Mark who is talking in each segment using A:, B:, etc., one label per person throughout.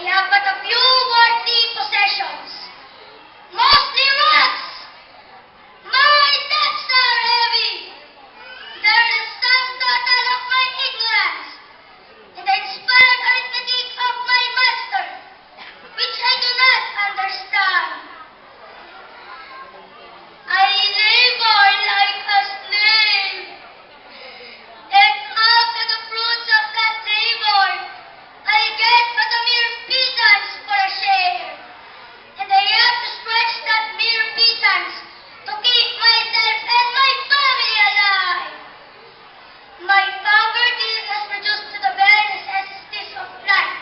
A: have but a few worldly possessions, mostly rocks. My debts are heavy. They're the sum total of my ignorance, and the inspired arithmetic of my master, which I do not understand. I labor like a slave, and after the fruits of that labor, I get but a mere pittance for a share, and I have to stretch that mere pittance to keep myself and my family alive. My poverty has reduced to the bare necessities of life,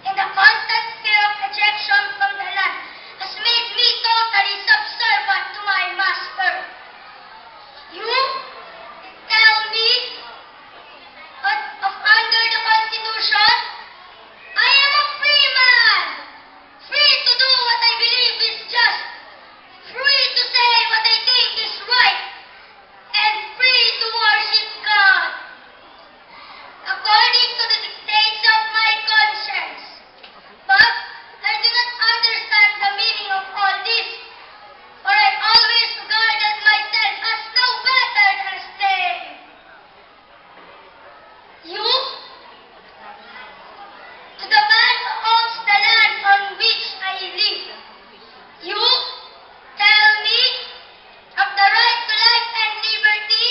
A: and the constant fear of rejection from the land has made me totally subservient to my master. You tell me, under the Constitution, I am a free man, free to do what I believe is just, free to say what I think is right, and free to worship God, according to the dictates of my conscience. But I do not understand the meaning of all this, for I always regarded myself as no better than a slave. You, to the man who owns the land on which I live, you tell me of the right to life and liberty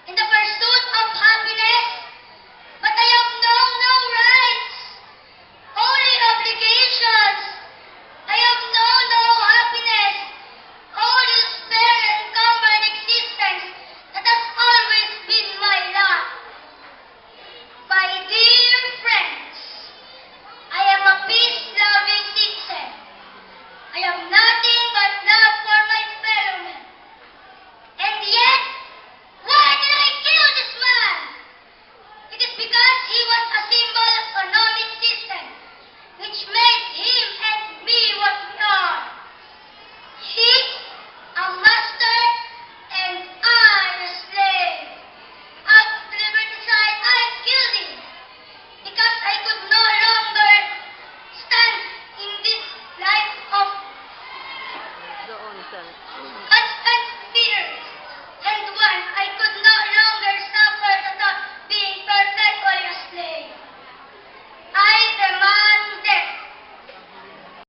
A: in the pursuit of happiness, but I have no rights, only obligations. I have no happiness, only the spare and encumbered existence that has always been my lot. My dear friends, I am a peace-loving citizen. I have nothing but love for my fellow men. And yet, why did I kill this man? It is because he was a symbol of economic system, which made him and me what we are. He, a master, and I, a slave. Out of liberty side, I killed him, because I could no longer stand in this life of constant